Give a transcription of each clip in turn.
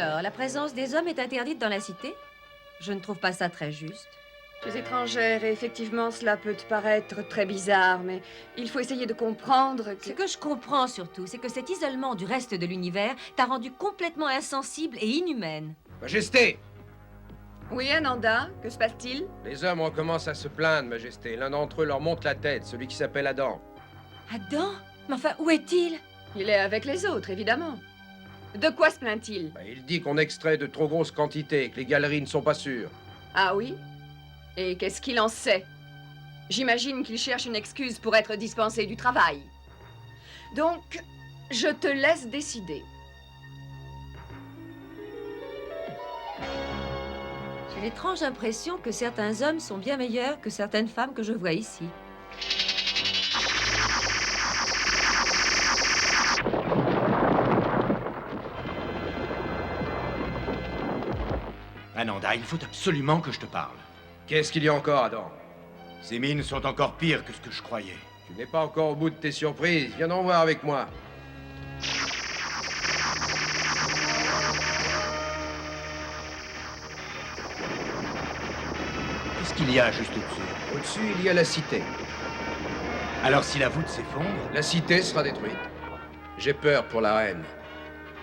Alors, la présence des hommes est interdite dans la cité? Je ne trouve pas ça très juste. Tu es étrangère et effectivement cela peut te paraître très bizarre, mais il faut essayer de comprendre que... Ce que je comprends surtout, c'est que cet isolement du reste de l'univers t'a rendue complètement insensible et inhumaine. Majesté! Oui, Ananda, que se passe-t-il? Les hommes recommencent à se plaindre, Majesté. L'un d'entre eux leur monte la tête, celui qui s'appelle Adam. Adam? Mais enfin, où est-il? Il est avec les autres, évidemment. De quoi se plaint-il? Il dit qu'on extrait de trop grosses quantités et que les galeries ne sont pas sûres. Ah oui? Et qu'est-ce qu'il en sait? J'imagine qu'il cherche une excuse pour être dispensé du travail. Donc, je te laisse décider. J'ai l'étrange impression que certains hommes sont bien meilleurs que certaines femmes que je vois ici. Ananda, il faut absolument que je te parle. Qu'est-ce qu'il y a encore, Adam? Ces mines sont encore pires que ce que je croyais. Tu n'es pas encore au bout de tes surprises. Viens en voir avec moi. Qu'est-ce qu'il y a juste au-dessus? Au-dessus, il y a la cité. Alors si la voûte s'effondre... La cité sera détruite. J'ai peur pour la reine.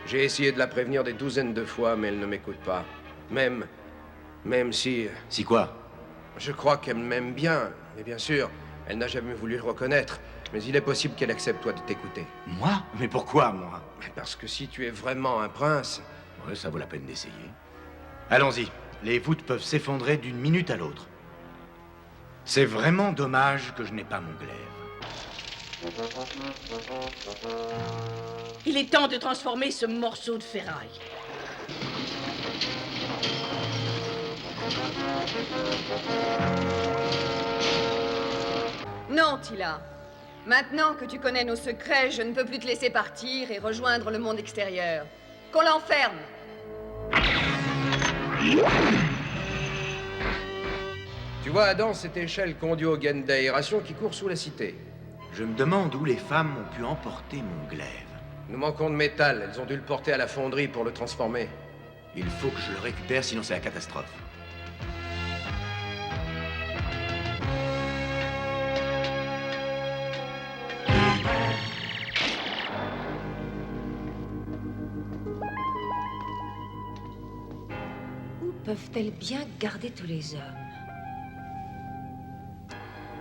J'ai essayé de la prévenir des douzaines de fois, mais elle ne m'écoute pas. Même si... Si quoi? Je crois qu'elle m'aime bien, mais bien sûr, elle n'a jamais voulu le reconnaître. Mais il est possible qu'elle accepte, toi, de t'écouter. Moi? Mais pourquoi, moi? Parce que si tu es vraiment un prince... Ouais, ça vaut la peine d'essayer. Allons-y. Les voûtes peuvent s'effondrer d'une minute à l'autre. C'est vraiment dommage que je n'ai pas mon glaive. Il est temps de transformer ce morceau de ferraille. Non, Tila. Maintenant que tu connais nos secrets, je ne peux plus te laisser partir et rejoindre le monde extérieur. Qu'on l'enferme. Tu vois, Adam, cette échelle conduit au gaine d'aération qui court sous la cité. Je me demande où les femmes ont pu emporter mon glaive. Nous manquons de métal. Elles ont dû le porter à la fonderie pour le transformer. Il faut que je le récupère, sinon c'est la catastrophe. Où peuvent-elles bien garder tous les hommes?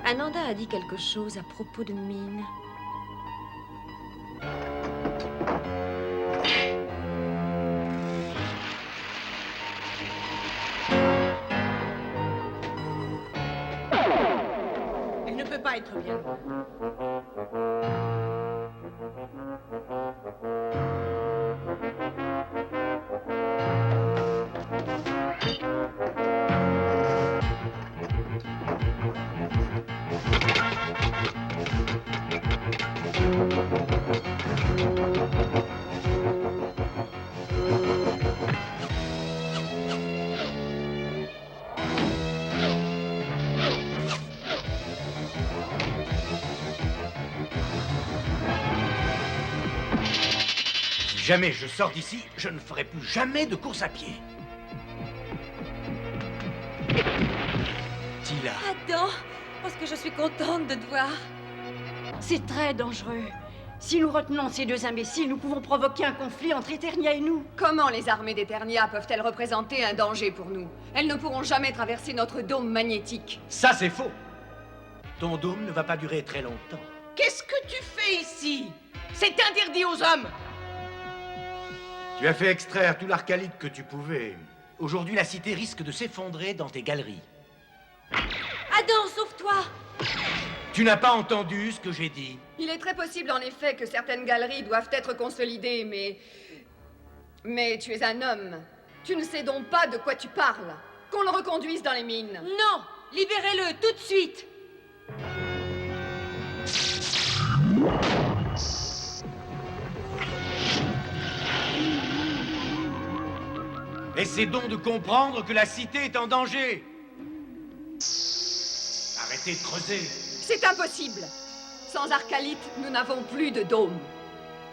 Ananda a dit quelque chose à propos de mines. Elle ne peut pas être bien. Si jamais je sors d'ici, je ne ferai plus jamais de course à pied. Tila. Adam, parce que je suis contente de te voir. C'est très dangereux. Si nous retenons ces deux imbéciles, nous pouvons provoquer un conflit entre Eternia et nous. Comment les armées d'Eternia peuvent-elles représenter un danger pour nous? Elles ne pourront jamais traverser notre dôme magnétique. Ça, c'est faux. Ton dôme ne va pas durer très longtemps. Qu'est-ce que tu fais ici? C'est interdit aux hommes. Tu as fait extraire tout l'arcalite que tu pouvais. Aujourd'hui, la cité risque de s'effondrer dans tes galeries. Adam, sauve-toi! Tu n'as pas entendu ce que j'ai dit. Il est très possible en effet que certaines galeries doivent être consolidées, mais tu es un homme. Tu ne sais donc pas de quoi tu parles. Qu'on le reconduise dans les mines. Non! Libérez-le tout de suite! Essaie donc de comprendre que la cité est en danger. Arrêtez de creuser. C'est impossible. Sans Arcalite, nous n'avons plus de dôme.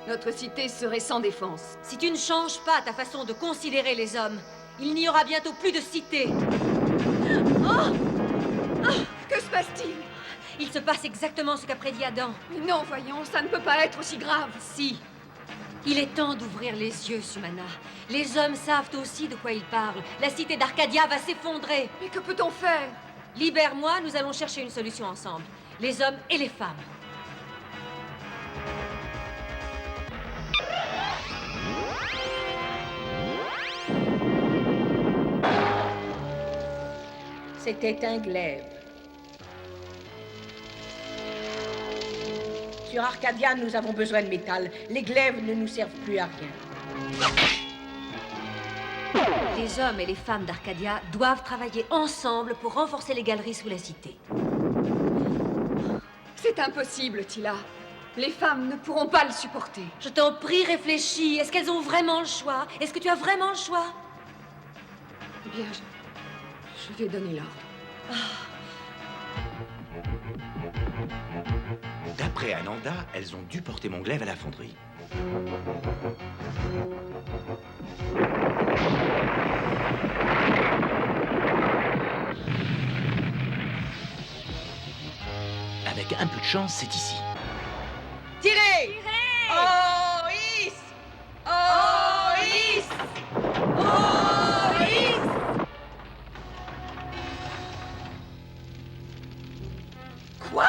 notre cité serait sans défense. Si tu ne changes pas ta façon de considérer les hommes, il n'y aura bientôt plus de cité. Que se passe-t-il? Il se passe exactement ce qu'a prédit Adam. Mais non, voyons, ça ne peut pas être aussi grave. Si. Il est temps d'ouvrir les yeux, Sumana. Les hommes savent aussi de quoi ils parlent. La cité d'Arcadia va s'effondrer. Mais que peut-on faire? Libère-moi, nous allons chercher une solution ensemble. Les hommes et les femmes. C'était un glaive. Sur Arcadia, nous avons besoin de métal. Les glaives ne nous servent plus à rien. Les hommes et les femmes d'Arcadia doivent travailler ensemble pour renforcer les galeries sous la cité. C'est impossible, Tila. Les femmes ne pourront pas le supporter. Je t'en prie, réfléchis. Est-ce qu'elles ont vraiment le choix? Est-ce que tu as vraiment le choix? Eh bien, je vais donner l'ordre. D'après Ananda, elles ont dû porter mon glaive à la fonderie. Avec un peu de chance, c'est ici. Tirez! Ois! Ois! Ois! Quoi?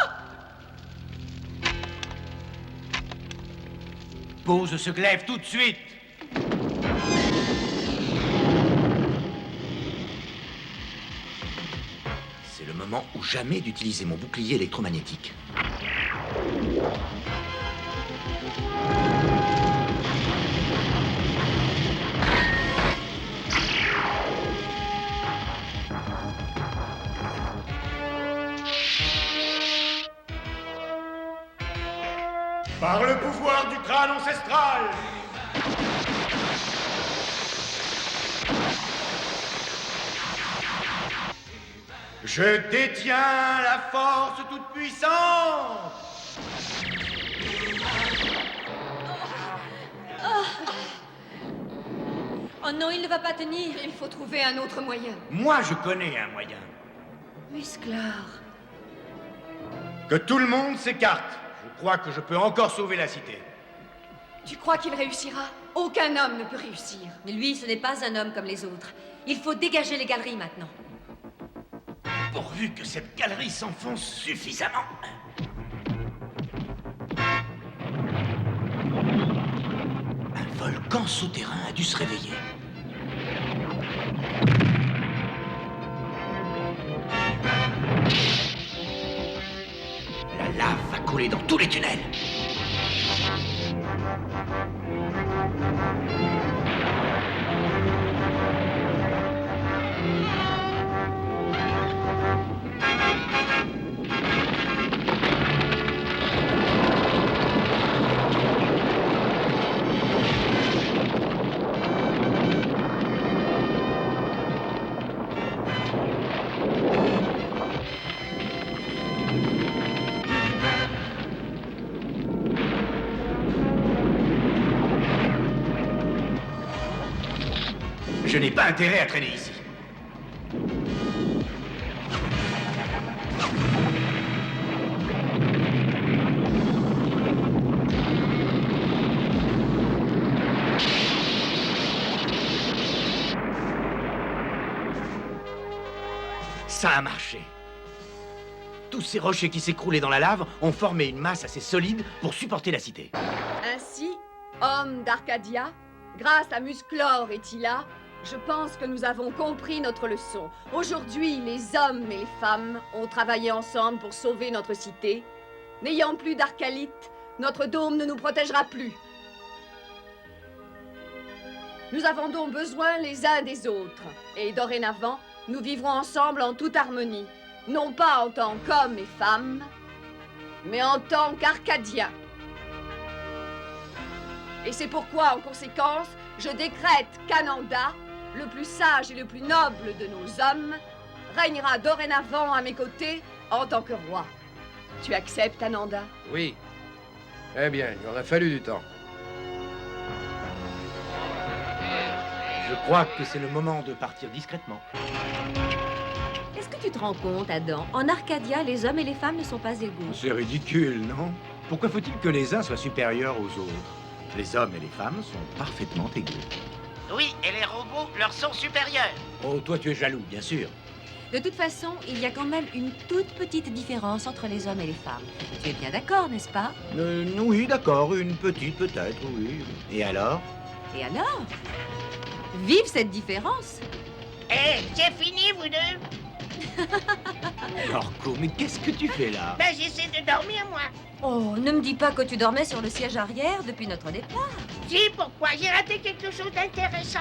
Pose ce glaive tout de suite! C'est le moment ou jamais d'utiliser mon bouclier électromagnétique. Par le pouvoir du crâne ancestral, je détiens la force toute puissante. Oh non, il ne va pas tenir. Il faut trouver un autre moyen. Moi, je connais un moyen. Musclor. Que tout le monde s'écarte. Je crois que je peux encore sauver la cité. Tu crois qu'il réussira? Aucun homme ne peut réussir. Mais lui, ce n'est pas un homme comme les autres. Il faut dégager les galeries maintenant. Pourvu que cette galerie s'enfonce suffisamment. Un volcan souterrain a dû se réveiller. La lave va couler dans tous les tunnels. Je n'ai pas intérêt à traîner ici. Ça a marché. Tous ces rochers qui s'écroulaient dans la lave ont formé une masse assez solide pour supporter la cité. Ainsi, hommes d'Arcadia, grâce à Musclor et Tila, je pense que nous avons compris notre leçon. Aujourd'hui, les hommes et les femmes ont travaillé ensemble pour sauver notre cité. N'ayant plus d'arcalite, notre dôme ne nous protégera plus. Nous avons donc besoin les uns des autres. Et dorénavant, nous vivrons ensemble en toute harmonie. Non pas en tant qu'hommes et femmes, mais en tant qu'Arcadiens. Et c'est pourquoi, en conséquence, je décrète qu'Ananda, le plus sage et le plus noble de nos hommes, régnera dorénavant à mes côtés en tant que roi. Tu acceptes, Ananda? Oui. Eh bien, il en a fallu du temps. Je crois que c'est le moment de partir discrètement. Est-ce que tu te rends compte, Adam? En Arcadia, les hommes et les femmes ne sont pas égaux. C'est ridicule, non? Pourquoi faut-il que les uns soient supérieurs aux autres? Les hommes et les femmes sont parfaitement égaux. Oui, et les robots leur sont supérieurs. Oh, toi tu es jaloux, bien sûr. De toute façon, il y a quand même une toute petite différence entre les hommes et les femmes. Tu es bien d'accord, n'est-ce pas? Oui, d'accord, une petite peut-être, oui. Et alors? Et alors? Vive cette différence! Eh, c'est fini, vous deux? Marco, mais qu'est-ce que tu fais là? Ben, j'essaie de dormir, moi. Oh, ne me dis pas que tu dormais sur le siège arrière depuis notre départ. Si, pourquoi? J'ai raté quelque chose d'intéressant.